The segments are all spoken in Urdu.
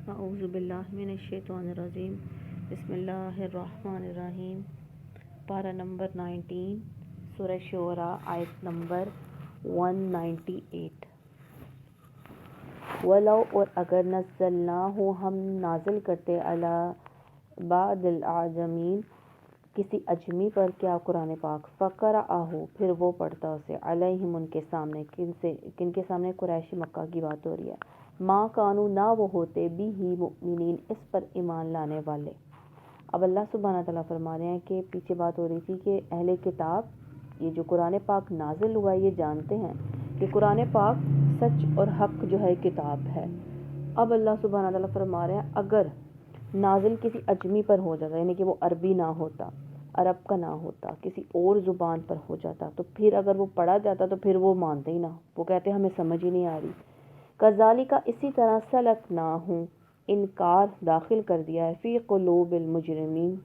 اعوذ باللہ من الشیطان الرجیم بسم اللہ الرحمن الرحیم۔ پارہ نمبر 19 سورہ شعراء آیت نمبر 198۔ وَلَوْ اور اگر نزلناہ ہم نازل کرتے علی بعض الاعجمین کسی اجمی پر کیا قرآن پاک فقرأہ پھر وہ پڑھتا اسے علیہم ان کے سامنے، کن کے سامنے؟ قریش مکہ کی بات ہو رہی ہے۔ ما کانوا نہ وہ ہوتے بھی مؤمنین اس پر ایمان لانے والے۔ اب اللہ سبحانہ تعالیٰ فرما رہے ہیں کہ پیچھے بات ہو رہی تھی کہ اہل کتاب یہ جو قرآن پاک نازل ہوا یہ جانتے ہیں کہ قرآن پاک سچ اور حق جو ہے کتاب ہے۔ اب اللہ سبحانہ تعالیٰ فرما رہے ہیں اگر نازل کسی اجمی پر ہو جاتا، یعنی کہ وہ عربی نہ ہوتا، عرب کا نہ ہوتا، کسی اور زبان پر ہو جاتا، تو پھر اگر وہ پڑھا جاتا تو پھر وہ مانتے ہی نہ، وہ کہتے ہمیں سمجھ ہی نہیں آ رہی۔ کذالک اسی طرح سلکناہ انکار داخل کر دیا ہے فی قلوب المجرمین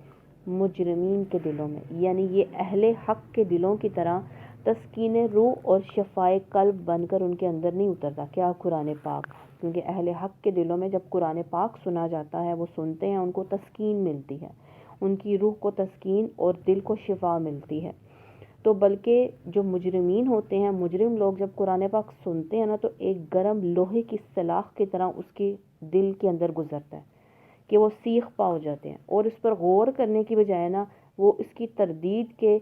مجرمین کے دلوں میں، یعنی یہ اہل حق کے دلوں کی طرح تسکین روح اور شفائے قلب بن کر ان کے اندر نہیں اترتا۔ کیا؟ قرآن پاک، کیونکہ اہل حق کے دلوں میں جب قرآن پاک سنا جاتا ہے وہ سنتے ہیں، ان کو تسکین ملتی ہے، ان کی روح کو تسکین اور دل کو شفا ملتی ہے۔ تو بلکہ جو مجرمین ہوتے ہیں، مجرم لوگ جب قرآن پاک سنتے ہیں نا تو ایک گرم لوہے کی سلاخ کی طرح اس کے دل کے اندر گزرتا ہے کہ وہ سیخ پا ہو جاتے ہیں، اور اس پر غور کرنے کی بجائے نا وہ اس کی تردید کے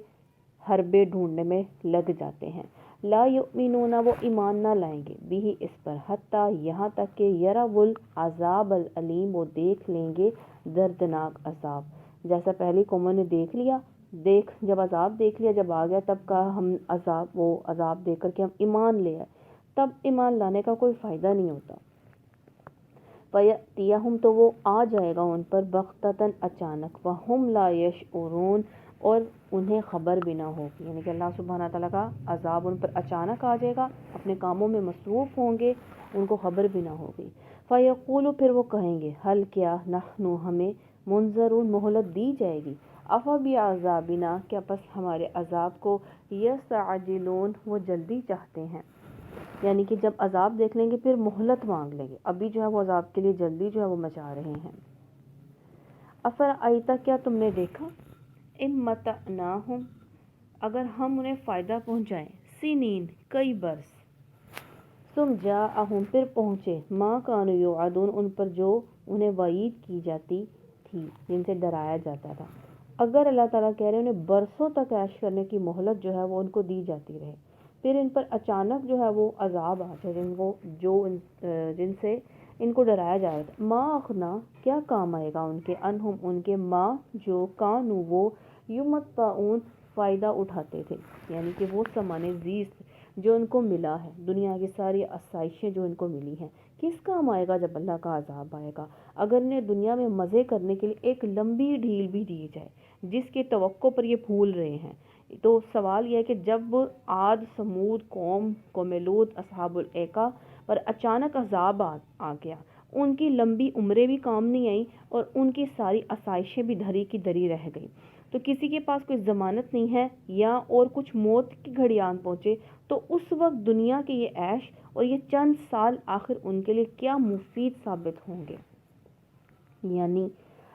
حربے ڈھونڈنے میں لگ جاتے ہیں۔ لا یؤمنون وہ ایمان نہ لائیں گے بھی اس پر حتیٰ یہاں تک کہ یروا العذاب العلیم وہ دیکھ لیں گے دردناک عذاب، جیسا پہلی قوموں نے دیکھ لیا، جب عذاب دیکھ لیا، جب آ گیا تب کہا ہم وہ عذاب دیکھ کر کے ہم ایمان لے آئے، تب ایمان لانے کا کوئی فائدہ نہیں ہوتا۔ فَيَأْتِيَهُمْ تو وہ آ جائے گا ان پر بغتۃً اچانک، وَهُمْ لَا يَشْعُرُونَ اور انہیں خبر بھی نہ ہوگی، یعنی کہ اللہ سبحانہ تعالیٰ کا عذاب ان پر اچانک آ جائے گا، اپنے کاموں میں مصروف ہوں گے، ان کو خبر بھی نہ ہوگی۔ فَيَقُولُ پھر وہ کہیں گے حل کیا نحن ہمیں منظرون مہلت دی جائے گی، افبعذابنا کیا پس ہمارے عذاب کو یستعجلون وہ جلدی چاہتے ہیں، یعنی کہ جب عذاب دیکھ لیں گے پھر مہلت مانگ لیں گے، ابھی جو ہے وہ عذاب کے لیے جلدی جو ہے وہ مچا رہے ہیں۔ افرأیت کیا تم نے دیکھا، ان متعناہم اگر ہم انہیں فائدہ پہنچائیں، سنین کئی برس، ثم جاءہم پھر پہنچے، ما کانوا یوعدون ان پر جو انہیں وعید کی جاتی تھی، جن سے ڈرایا جاتا تھا۔ اگر اللہ تعالیٰ کہہ رہے ہیں انہیں برسوں تک عیش کرنے کی مہلت جو ہے وہ ان کو دی جاتی رہے، پھر ان پر اچانک جو ہے وہ عذاب آ جائے جن سے ان کو ڈرایا جا رہا تھا، ما اغنا کیا کام آئے گا ان کے، انہم ان کے، ما جو کانوا وہ یمتعون فائدہ اٹھاتے تھے، یعنی کہ وہ سامان زیست جو ان کو ملا ہے، دنیا کی ساری آسائشیں جو ان کو ملی ہیں، کس کام آئے گا جب اللہ کا عذاب آئے گا؟ اگر انہیں دنیا میں مزے کرنے کے لیے ایک لمبی ڈھیل بھی دی جائے جس کی توقع پر یہ پھول رہے ہیں، تو سوال یہ ہے کہ جب عاد سمود قوم لوط اصحاب الایکہ پر اچانک عذاب آ گیا، ان کی لمبی عمریں بھی کام نہیں آئیں اور ان کی ساری آسائشیں بھی دھری کی دھری رہ گئی، تو کسی کے پاس کوئی ضمانت نہیں ہے یا اور کچھ موت کی گھڑی آن پہنچے تو اس وقت دنیا کے یہ عیش اور یہ چند سال آخر ان کے لیے کیا مفید ثابت ہوں گے؟ یعنی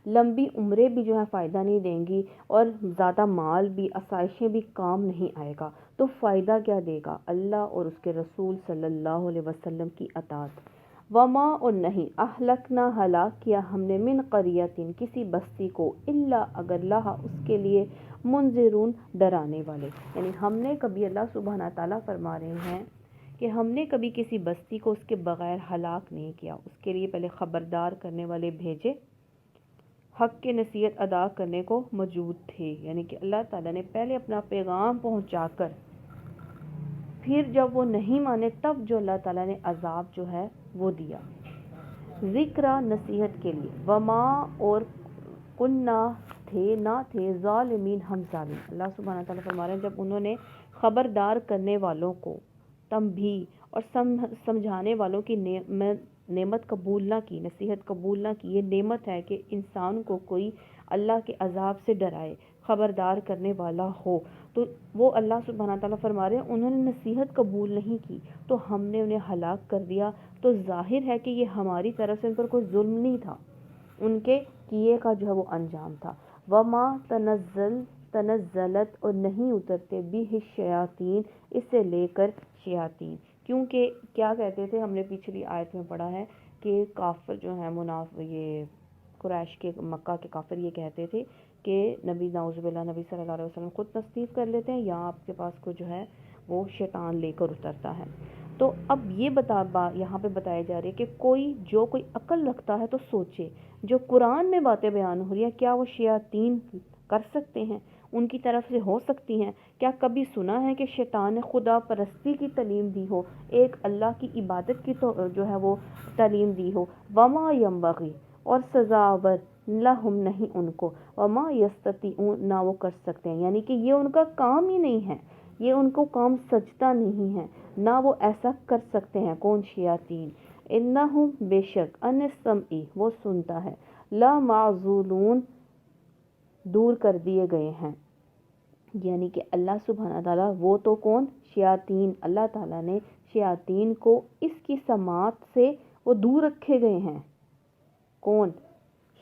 لمبی عمریں بھی جو ہے فائدہ نہیں دیں گی اور زیادہ مال بھی، آسائشیں بھی کام نہیں آئے گا، تو فائدہ کیا دے گا؟ اللہ اور اس کے رسول صلی اللہ علیہ وسلم کی اطاعت۔ وما اور نہیں اہلکنا ہلاک کیا ہم نے من قریۃ کسی بستی کو، الا اگر لہا اس کے لیے منذرون ڈرانے والے، یعنی ہم نے کبھی، اللہ سبحانہ تعالیٰ فرما رہے ہیں کہ ہم نے کبھی کسی بستی کو اس کے بغیر ہلاک نہیں کیا، اس کے لیے پہلے خبردار کرنے والے بھیجے، حق کی نصیحت ادا کرنے کو موجود تھے، یعنی کہ اللہ تعالیٰ نے پہلے اپنا پیغام پہنچا کر پھر جب وہ نہیں مانے تب جو اللہ تعالیٰ نے عذاب جو ہے وہ دیا، ذکر نصیحت کے لیے، وما اور کننا نہ تھے ظالمین ہم ظالم۔ اللہ سبحانہ تعالیٰ فرما رہے ہیں جب انہوں نے خبردار کرنے والوں کو تنبیہ اور سمجھانے والوں کی نعمت قبول نہ کی، نصیحت قبول نہ کی، یہ نعمت ہے کہ انسان کو کوئی اللہ کے عذاب سے ڈرائے، خبردار کرنے والا ہو۔ تو وہ اللہ سبحانہ تعالیٰ فرما رہے ہیں انہوں نے نصیحت قبول نہیں کی تو ہم نے انہیں ہلاک کر دیا۔ تو ظاہر ہے کہ یہ ہماری طرف سے ان پر کوئی ظلم نہیں تھا، ان کے کیے کا جو ہے وہ انجام تھا۔ وما تنزلت اور نہیں اترتے بھی الشیاطین اس سے لے کر شیاطین، کیونکہ کیا کہتے تھے، ہم نے پچھلی آیت میں پڑھا ہے کہ کافر جو ہیں یہ قریش کے مکہ کے کافر یہ کہتے تھے کہ نبی نعوذ باللہ نبی صلی اللہ علیہ وسلم خود تصدیق کر لیتے ہیں یا آپ کے پاس کوئی جو ہے وہ شیطان لے کر اترتا ہے۔ تو اب یہ یہاں پہ بتایا جا رہا ہے کہ کوئی عقل رکھتا ہے تو سوچے، جو قرآن میں باتیں بیان ہو رہی ہیں کیا وہ شیاطین کر سکتے ہیں، ان کی طرف سے ہو سکتی ہیں؟ کیا کبھی سنا ہے کہ شیطان نے خدا پرستی کی تعلیم دی ہو، ایک اللہ کی عبادت کی جو ہے وہ تعلیم دی ہو؟ وما ینبغی اور سزاور لہم نہیں ان کو، وما یستطیعون نہ وہ کر سکتے ہیں، یعنی کہ یہ ان کا کام ہی نہیں ہے، یہ ان کو کام سجتا نہیں ہے، نہ وہ ایسا کر سکتے ہیں۔ کون؟ شیاطین۔ انہم بے شک ان السمع وہ سنتا ہے، لا معزولون دور کر دیے گئے ہیں، یعنی کہ اللہ سبحانہ تعالیٰ وہ تو کون؟ شیاطین، اللہ تعالیٰ نے شیاطین کو اس کی سماعت سے وہ دور رکھے گئے ہیں۔ کون؟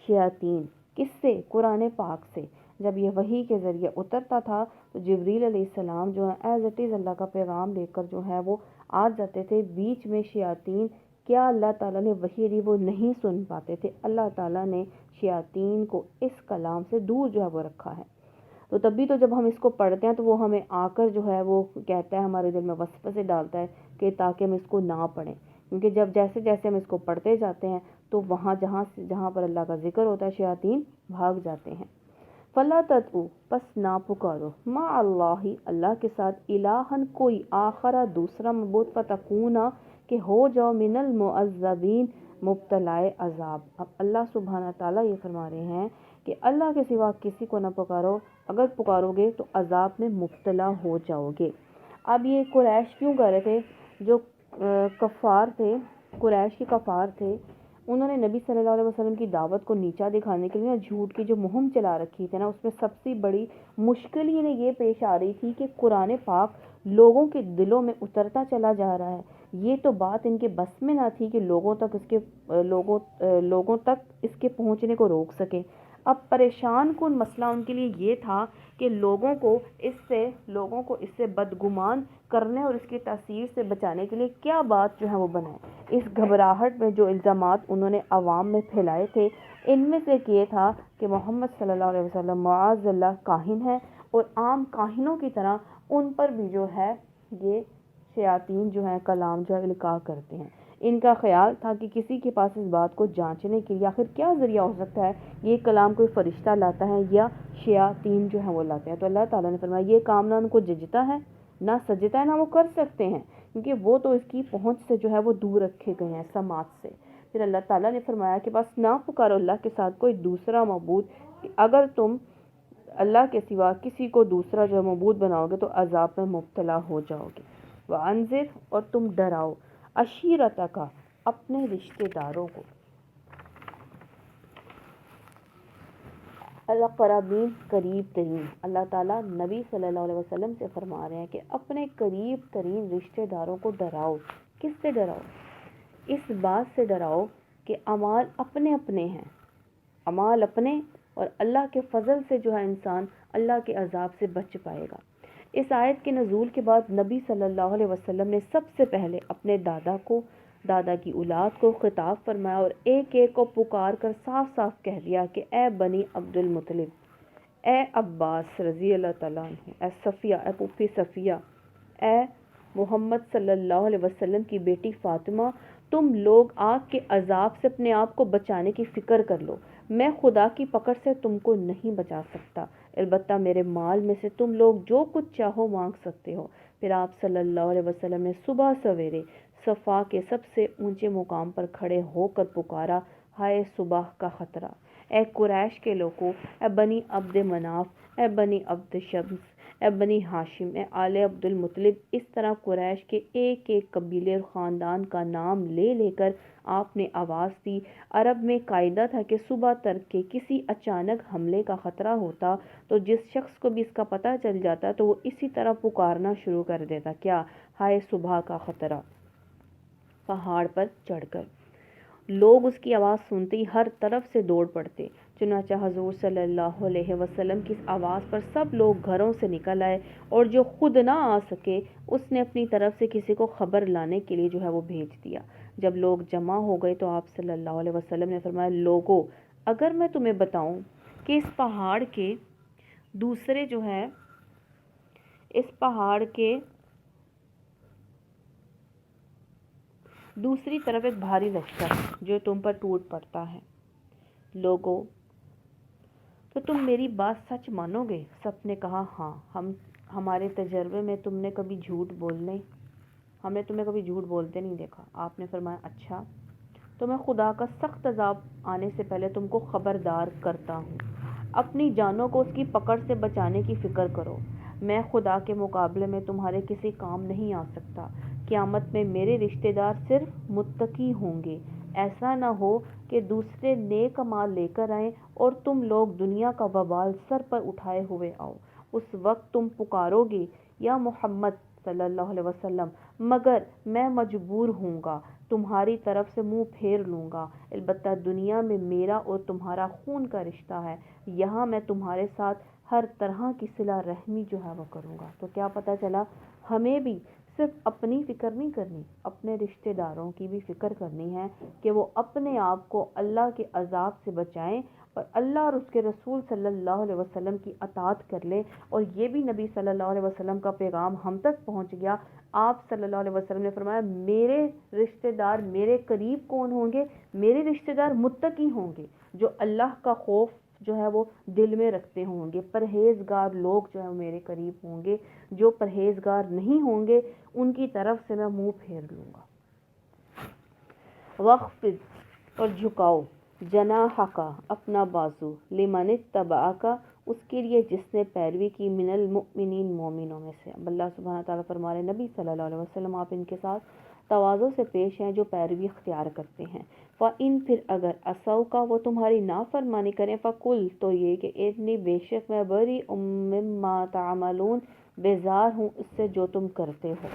شیاطین۔ کس سے؟ قرآن پاک سے۔ جب یہ وحی کے ذریعے اترتا تھا تو جبریل علیہ السلام جو ہے ایز اٹ از اللہ کا پیغام لے کر جو ہے وہ آ جاتے تھے، بیچ میں شیاطین کیا اللہ تعالیٰ نے وحی دی وہ نہیں سن پاتے تھے، اللہ تعالیٰ نے شیاطین کو اس کلام سے دور جو ہے وہ رکھا ہے۔ تو تبھی تو جب ہم اس کو پڑھتے ہیں تو وہ ہمیں آ کر جو ہے وہ کہتا ہے، ہمارے دل میں وسوسے ڈالتا ہے کہ تاکہ ہم اس کو نہ پڑھیں، کیونکہ جیسے جیسے ہم اس کو پڑھتے جاتے ہیں تو وہاں جہاں پر اللہ کا ذکر ہوتا ہے شیاطین بھاگ جاتے ہیں۔ فلا تدعو پس نہ پکارو، مع اللہ اللہ کے ساتھ، الہن کوئی آخر دوسرا معبود، فتکونا کہ ہو جاؤ من المعذبین مبتلائے عذاب۔ اب اللہ سبحانہ تعالیٰ یہ فرما رہے ہیں کہ اللہ کے سوا کسی کو نہ پکارو، اگر پکارو گے تو عذاب میں مبتلا ہو جاؤ گے۔ اب یہ قریش کیوں کر رہے تھے؟ جو کفار تھے، قریش کے کفار تھے، انہوں نے نبی صلی اللہ علیہ وسلم کی دعوت کو نیچا دکھانے کے لیے جھوٹ کی جو مہم چلا رکھی تھی نا، اس میں سب سے بڑی مشکل یہ پیش آ رہی تھی کہ قرآن پاک لوگوں کے دلوں میں اترتا چلا جا رہا ہے۔ یہ تو بات ان کے بس میں نہ تھی کہ لوگوں تک اس کے پہنچنے کو روک سکے۔ اب پریشان کن مسئلہ ان کے لیے یہ تھا کہ لوگوں کو اس سے بدگمان کرنے اور اس کی تاثیر سے بچانے کے لیے کیا بات جو ہے وہ بنائے۔ اس گھبراہٹ میں جو الزامات انہوں نے عوام میں پھیلائے تھے، ان میں سے ایک یہ تھا کہ محمد صلی اللہ علیہ وسلم معاذ اللہ کاہن ہے، اور عام کاہنوں کی طرح ان پر بھی جو ہے یہ شیاطین جو ہے کلام جو ہے القاء کرتے ہیں۔ ان کا خیال تھا کہ کسی کے پاس اس بات کو جانچنے کے لیے آخر کیا ذریعہ ہو سکتا ہے، یہ کلام کوئی فرشتہ لاتا ہے یا شیاطین جو ہے وہ لاتے ہیں۔ تو اللہ تعالیٰ نے فرمایا یہ کام نہ ان کو ججتا ہے نہ سجتا ہے، نہ وہ کر سکتے ہیں، کیونکہ وہ تو اس کی پہنچ سے جو ہے وہ دور رکھے گئے ہیں، سماعت سے۔ پھر اللہ تعالیٰ نے فرمایا کہ بس نہ پکارو اللہ کے ساتھ کوئی دوسرا معبود، اگر تم اللہ کے سوا کسی کو دوسرا جو معبود بناؤ گے تو عذاب میں مبتلا ہو جاؤ گے۔ وانذر اور تم ڈراؤ، عشیرتک اپنے رشتہ داروں کو، الاقربین قریب ترین۔ اللہ تعالیٰ نبی صلی اللہ علیہ وسلم سے فرما رہے ہیں کہ اپنے قریب ترین رشتہ داروں کو ڈراؤ۔ کس سے ڈراؤ؟ اس بات سے ڈراؤ کہ اعمال اپنے اپنے ہیں، اعمال اپنے، اور اللہ کے فضل سے جو ہے انسان اللہ کے عذاب سے بچ پائے گا۔ اس آیت کے نزول کے بعد نبی صلی اللہ علیہ وسلم نے سب سے پہلے اپنے دادا کی اولاد کو خطاب فرمایا اور ایک ایک کو پکار کر صاف صاف کہہ دیا کہ اے بنی عبد المطلب، اے عباس رضی اللہ تعالیٰ عنہ، اے صفیہ، اے پھوپھی صفیہ، اے محمد صلی اللہ علیہ وسلم کی بیٹی فاطمہ، تم لوگ آگ کے عذاب سے اپنے آپ کو بچانے کی فکر کر لو۔ میں خدا کی پکڑ سے تم کو نہیں بچا سکتا، البتہ میرے مال میں سے تم لوگ جو کچھ چاہو مانگ سکتے ہو۔ پھر آپ صلی اللہ علیہ وسلم نے صبح سویرے صفا کے سب سے اونچے مقام پر کھڑے ہو کر پکارا، ہائے صبح کا خطرہ، اے قریش کے لوگوں، اے بنی عبد مناف، اے بنی عبد شمس، اے بنی ہاشم، اے آل عبد المطلب، اس طرح قریش کے ایک ایک قبیلے اور خاندان کا نام لے لے کر آپ نے آواز دی۔ عرب میں قاعدہ تھا کہ صبح تڑکے کسی اچانک حملے کا خطرہ ہوتا تو جس شخص کو بھی اس کا پتہ چل جاتا تو وہ اسی طرح پکارنا شروع کر دیتا، کیا ہائے صبح کا خطرہ! پہاڑ پر چڑھ کر لوگ اس کی آواز سنتے ہی ہر طرف سے دوڑ پڑتے۔ چنانچہ حضور صلی اللہ علیہ وسلم کی اس آواز پر سب لوگ گھروں سے نکل آئے، اور جو خود نہ آ سکے اس نے اپنی طرف سے کسی کو خبر لانے کے لیے وہ بھیج دیا۔ جب لوگ جمع ہو گئے تو آپ صلی اللہ علیہ وسلم نے فرمایا، لوگو، اگر میں تمہیں بتاؤں کہ اس پہاڑ کے دوسری طرف ایک بھاری لشکر جو تم پر ٹوٹ پڑتا ہے، لوگو، تو تم میری بات سچ مانو گے؟ سب نے کہا، ہاں، ہمارے تجربے میں ہم نے تمہیں کبھی جھوٹ بولتے نہیں دیکھا۔ آپ نے فرمایا، اچھا، تو میں خدا کا سخت عذاب آنے سے پہلے تم کو خبردار کرتا ہوں، اپنی جانوں کو اس کی پکڑ سے بچانے کی فکر کرو۔ میں خدا کے مقابلے میں تمہارے کسی کام نہیں آ سکتا۔ قیامت میں میرے رشتہ دار صرف متقی ہوں گے۔ ایسا نہ ہو کہ دوسرے نیک اعمال لے کر آئیں اور تم لوگ دنیا کا وبال سر پر اٹھائے ہوئے آؤ۔ اس وقت تم پکارو گے، یا محمد صلی اللہ علیہ وسلم، مگر میں مجبور ہوں گا، تمہاری طرف سے منہ پھیر لوں گا۔ البتہ دنیا میں میرا اور تمہارا خون کا رشتہ ہے، یہاں میں تمہارے ساتھ ہر طرح کی صلہ رحمی وہ کروں گا۔ تو کیا پتہ چلا، ہمیں بھی صرف اپنی فکر نہیں کرنی، اپنے رشتہ داروں کی بھی فکر کرنی ہے کہ وہ اپنے آپ کو اللہ کے عذاب سے بچائیں اور اللہ اور اس کے رسول صلی اللہ علیہ وسلم کی اطاعت کر لیں۔ اور یہ بھی نبی صلی اللہ علیہ وسلم کا پیغام ہم تک پہنچ گیا۔ آپ صلی اللہ علیہ وسلم نے فرمایا، میرے رشتہ دار میرے قریب کون ہوں گے؟ میرے رشتہ دار متقی ہوں گے، جو اللہ کا خوف وہ دل میں رکھتے ہوں گے۔ پرہیزگار لوگ میرے قریب ہوں گے۔ جو پرہیزگار نہیں ہوں گے ان کی طرف سے میں منہ پھیر لوں گا۔ وَخْفِضْ، اور جھکاؤ، جناحک، اپنا بازو، لمن اتبعک، اس کے لیے جس نے پیروی کی، من المؤمنین، مومنوں میں سے۔ اب اللہ سبحانہ تعالیٰ فرما رہے ہیں، نبی صلی اللہ علیہ وسلم آپ ان کے ساتھ تواضع سے پیش ہیں جو پیروی اختیار کرتے ہیں۔ فَإِن، پھر اگر عَصَوْکَ، وہ تمہاری نافرمانی کریں، فَقُلْ، تو یہ کہ انی، بے شک میں، بَرِیءٌ مِّمَّا تَعْمَلُونَ، بیزار ہوں اس سے جو تم کرتے ہو۔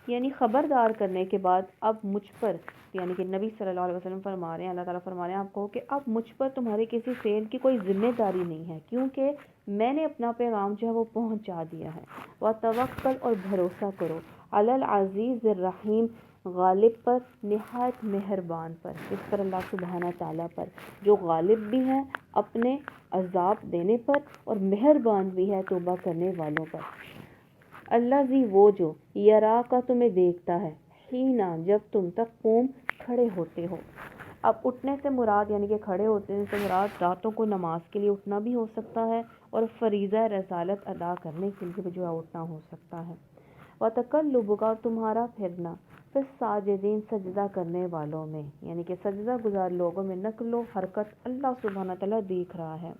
یعنی خبردار کرنے کے بعد اب مجھ پر، یعنی کہ نبی صلی اللہ علیہ وسلم فرما رہے ہیں، اللہ تعالیٰ فرما رہے ہیں آپ کو کہ اب مجھ پر تمہارے کسی فعل کی کوئی ذمہ داری نہیں ہے، کیونکہ میں نے اپنا پیغام وہ پہنچا دیا ہے۔ وَتَوَکَّل، اور بھروسہ کرو، عَلَى الْعَزِیزِ الرَّحِیم، غالب پر، نہایت مہربان پر، اس پر اللہ سبحانہ تعالیٰ پر، جو غالب بھی ہے اپنے عذاب دینے پر اور مہربان بھی ہے توبہ کرنے والوں پر۔ الذی، وہ جو، یراک، تمہیں دیکھتا ہے، حین، جب تم تقوم، کھڑے ہوتے ہو۔ اب اٹھنے سے مراد، یعنی کہ کھڑے ہوتے سے مراد راتوں کو نماز کے لیے اٹھنا بھی ہو سکتا ہے اور فریضہ رسالت ادا کرنے کے لیے اٹھنا ہو سکتا ہے۔ وَتَقَلُّبُکَ، اور تمہارا پھرنا، فی الساجدین، سجدہ کرنے والوں میں، یعنی کہ سجدہ گزار لوگوں میں نقل و حرکت اللہ سبحانہ تعالیٰ دیکھ رہا ہے۔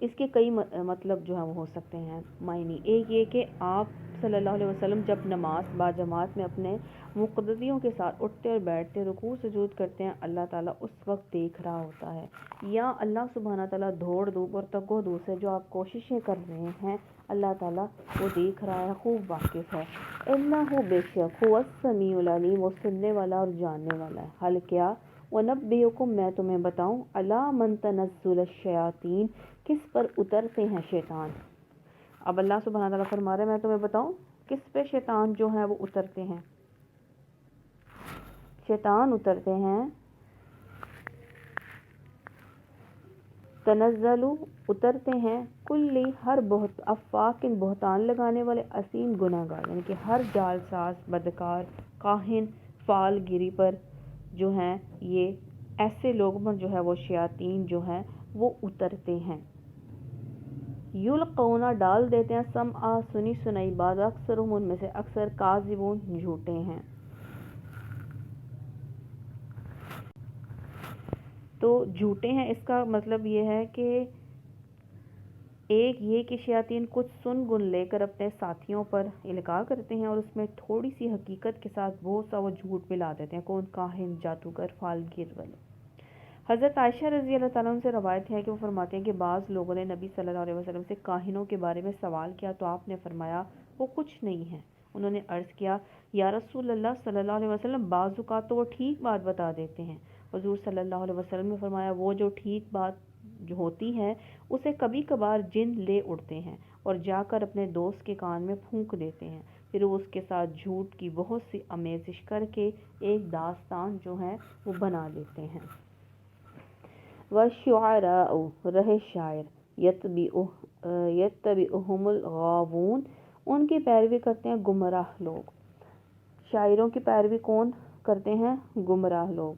اس کے کئی مطلب وہ ہو سکتے ہیں، معنی۔ ایک یہ کہ آپ صلی اللہ علیہ وسلم جب نماز باجماعت میں اپنے مقتدیوں کے ساتھ اٹھتے اور بیٹھتے، رکوع سجود کرتے ہیں، اللہ تعالیٰ اس وقت دیکھ رہا ہوتا ہے۔ یا اللہ سبحانہ تعالیٰ دوڑ دھوپ اور تگ و دو سے جو آپ کوششیں کر رہے ہیں، اللہ تعالیٰ وہ دیکھ رہا ہے، خوب واقف ہے۔ اِنَّهُ، بے شک، هُوَ السَّمِیعُ الْعَلِیمُ، وہ سننے والا اور جاننے والا ہے۔ حل کیا، وَنَبِّئُکُم، میں تمہیں بتاؤں، عَلَىٰ مَن تَنَزَّلُ الشَّیاطِینُ، کس پر اترتے ہیں شیطان۔ اب اللہ سبحانہ تعالیٰ فرما رہے ہیں، میں تمہیں بتاؤں کس پہ شیطان وہ اترتے ہیں۔ شیطان اترتے ہیں، تنزلو، اترتے ہیں، کلی، ہر افاکن، بہتان لگانے والے، اسیم، گناہ گار، یعنی کہ ہر جال ساز، بدکار، کاہن، فال گیری پر ہیں، یہ ایسے لوگوں پر وہ شیاطین وہ اترتے ہیں۔ یلقون، ڈال دیتے ہیں، سمعا، سنی سنائی بات، اکثرہم، ان میں سے اکثر، کاذبون، جھوٹے ہیں۔ تو جھوٹے ہیں اس کا مطلب یہ ہے کہ ایک یہ کہ شیاطین کچھ سن گن لے کر اپنے ساتھیوں پر القاء کرتے ہیں اور اس میں تھوڑی سی حقیقت کے ساتھ بہت سا وہ جھوٹ ملا دیتے ہیں، کون کاہن، جادوگر، فالگیر والے۔ حضرت عائشہ رضی اللہ تعالیٰ عنہ سے روایت ہے کہ وہ فرماتے ہیں کہ بعض لوگوں نے نبی صلی اللہ علیہ وسلم سے کاہنوں کے بارے میں سوال کیا تو آپ نے فرمایا وہ کچھ نہیں ہے۔ انہوں نے عرض کیا یا رسول اللہ صلی اللہ علیہ وسلم، بعض اوقات تو وہ ٹھیک بات بتا دیتے ہیں۔ حضور صلی اللہ علیہ وسلم نے فرمایا وہ جو ٹھیک بات جو ہوتی ہے اسے کبھی کبھار جن لے اڑتے ہیں اور جا کر اپنے دوست کے کان میں پھونک دیتے ہیں، پھر وہ اس کے ساتھ جھوٹ کی بہت سی آمیزش کر کے ایک داستان جو ہے وہ بنا لیتے ہیں۔ وَالشُّعَرَاءُ رہے شاعر یتبعہم الغاوون، ان کی پیروی کرتے ہیں گمراہ لوگ۔ شاعروں کی پیروی کون کرتے ہیں؟ گمراہ لوگ،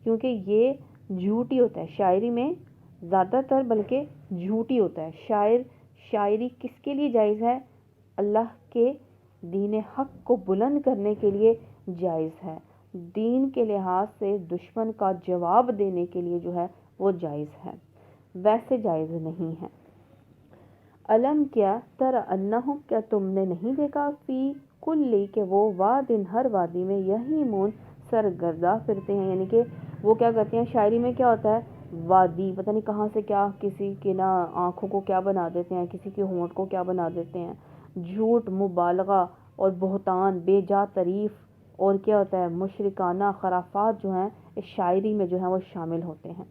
کیونکہ یہ جھوٹ ہی ہوتا ہے شاعری میں زیادہ تر، بلکہ جھوٹ ہی ہوتا ہے۔ شاعری کس کے لیے جائز ہے؟ اللہ کے دین حق کو بلند کرنے کے لیے جائز ہے، دین کے لحاظ سے دشمن کا جواب دینے کے لیے جو ہے وہ جائز ہے، ویسے جائز نہیں ہے۔ علم کیا تر انہم، کیا تم نے نہیں دیکھا فی کلی، کہ وہ وادن، ہر وادی میں، یہیمون، سرگردہ پھرتے ہیں، یعنی کہ وہ کیا کرتے ہیں، شاعری میں کیا ہوتا ہے وادی، پتہ نہیں کہاں سے کیا کسی کی نا آنکھوں کو کیا بنا دیتے ہیں، کسی کے ہونٹ کو کیا بنا دیتے ہیں، جھوٹ، مبالغہ اور بہتان، بے جا تعریف اور کیا ہوتا ہے مشرکانہ خرافات جو ہیں اس شاعری میں جو ہیں وہ شامل ہوتے ہیں۔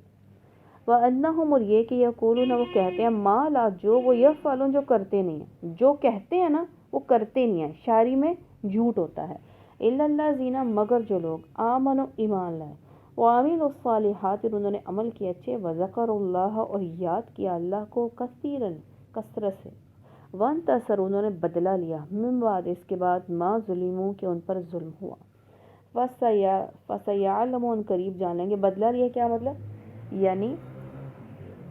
وَأَنَّهُمْ، اور یہ کہ یقولون، وہ کہتے ہیں، ما لا، جو وہ یفعلون، جو کرتے نہیں ہیں، جو کہتے ہیں نا وہ کرتے نہیں ہیں، شاعری میں جھوٹ ہوتا ہے۔ اِلَّا الَّذِينَ، مگر جو لوگ آمنوا، ایمان لائے، وَعَمِلُوا الصَّالِحَاتِ، انہوں نے عمل کیے اچھے، وَذَكَرُوا اللَّهَ، اور یاد کیا اللہ کو، کثیراً، کثرت سے، وَانتَصَرُوا، انہوں نے بدلہ لیا، من بعد، اس کے بعد، ما ظلموا، کہ ان پر ظلم ہوا، فَسَيَعْلَمُونَ، قریب جان لیں گے۔ بدلہ لیا کیا مطلب؟ یعنی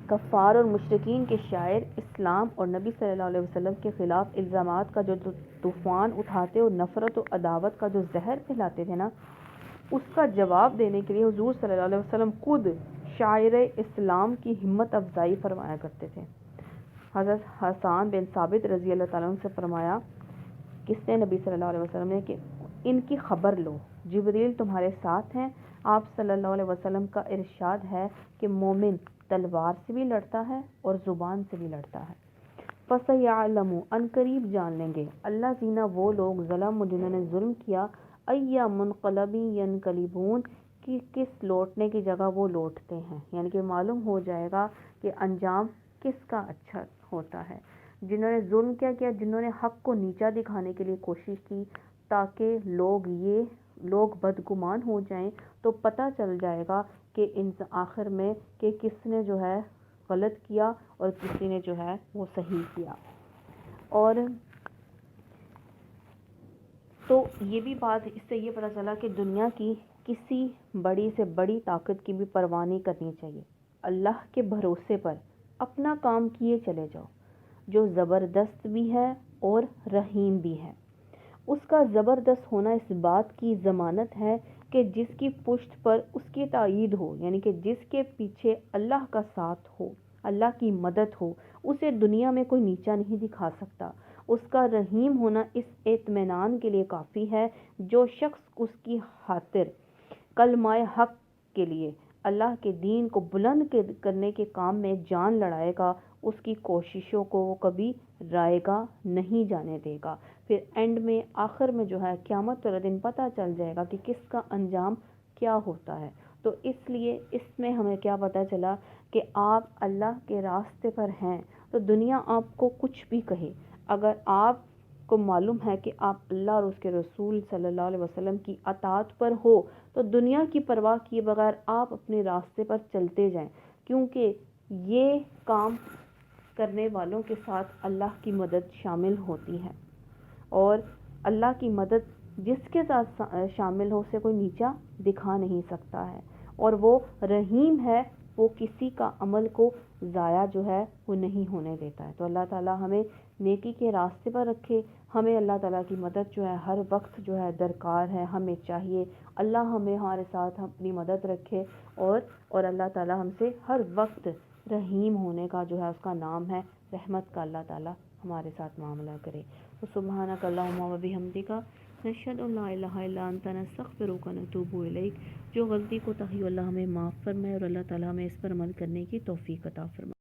کفار اور مشرکین کے شاعر اسلام اور نبی صلی اللہ علیہ وسلم کے خلاف الزامات کا جو طوفان اٹھاتے اور نفرت و عداوت کا جو زہر پھیلاتے تھے نا، اس کا جواب دینے کے لیے حضور صلی اللہ علیہ وسلم خود شاعر اسلام کی ہمت افزائی فرمایا کرتے تھے۔ حضرت حسان بن ثابت رضی اللہ تعالیٰ عنہ سے فرمایا، کس نے؟ نبی صلی اللہ علیہ وسلم نے، کہ ان کی خبر لو، جبریل تمہارے ساتھ ہیں۔ آپ صلی اللہ علیہ وسلم کا ارشاد ہے کہ مومن تلوار سے بھی لڑتا ہے اور زبان سے بھی لڑتا ہے۔ فَسَيَعْلَمُ، ان قریب جان لیں گے، الَّذِينَ، وہ لوگ، ظلموا، جنہوں نے ظلم کیا، أَيَّ مُنقَلَبٍ يَنقَلِبُونَ، کہ کس لوٹنے کی جگہ وہ لوٹتے ہیں، یعنی کہ معلوم ہو جائے گا کہ انجام کس کا اچھا ہوتا ہے۔ جنہوں نے ظلم کیا، جنہوں نے حق کو نیچا دکھانے کے لیے کوشش کی تاکہ لوگ بدگمان ہو جائیں، تو پتہ چل جائے گا کہ آخر میں کہ کس نے جو ہے غلط کیا اور کسی نے جو ہے وہ صحیح کیا۔ اور تو یہ بھی بات، اس سے یہ پتہ چلا کہ دنیا کی کسی بڑی سے بڑی طاقت کی بھی پرواہ نہیں کرنی چاہیے، اللہ کے بھروسے پر اپنا کام کیے چلے جاؤ، جو زبردست بھی ہے اور رحیم بھی ہے۔ اس کا زبردست ہونا اس بات کی ضمانت ہے کہ جس کی پشت پر اس کی تائید ہو، یعنی کہ جس کے پیچھے اللہ کا ساتھ ہو، اللہ کی مدد ہو، اسے دنیا میں کوئی نیچا نہیں دکھا سکتا۔ اس کا رحیم ہونا اس اطمینان کے لیے کافی ہے، جو شخص اس کی خاطر کلمہ حق کے لیے اللہ کے دین کو بلند کرنے کے کام میں جان لڑائے گا، اس کی کوششوں کو وہ کبھی رائے گا نہیں جانے دے گا۔ پھر اینڈ میں، آخر میں جو ہے قیامت والے دن پتہ چل جائے گا کہ کس کا انجام کیا ہوتا ہے۔ تو اس لیے اس میں ہمیں کیا پتہ چلا کہ آپ اللہ کے راستے پر ہیں تو دنیا آپ کو کچھ بھی کہے، اگر آپ کو معلوم ہے کہ آپ اللہ اور اس کے رسول صلی اللہ علیہ وسلم کی اطاعت پر ہو، تو دنیا کی پرواہ کیے بغیر آپ اپنے راستے پر چلتے جائیں، کیونکہ یہ کام کرنے والوں کے ساتھ اللہ کی مدد شامل ہوتی ہے، اور اللہ کی مدد جس کے ساتھ شامل ہو اسے کوئی نیچا دکھا نہیں سکتا ہے، اور وہ رحیم ہے، وہ کسی کا عمل کو ضائع جو ہے وہ نہیں ہونے دیتا ہے۔ تو اللہ تعالی ہمیں نیکی کے راستے پر رکھے، ہمیں اللہ تعالیٰ کی مدد جو ہے ہر وقت جو ہے درکار ہے، ہمیں چاہیے اللہ ہمیں ہمارے ساتھ اپنی مدد رکھے، اور اللہ تعالیٰ ہم سے ہر وقت رحیم ہونے کا جو ہے اس کا نام ہے، رحمت کا اللہ تعالیٰ ہمارے ساتھ معاملہ کرے۔ سبحانک اللہم و بحمدک نشہد ان لا الہ الا انت نستغفرک و نتوب الیک۔ جو غلطی کو تاہی اللہ ہمیں معاف فرمائے اور اللہ تعالیٰ ہمیں اس پر عمل کرنے کی توفیق عطا فرمائے۔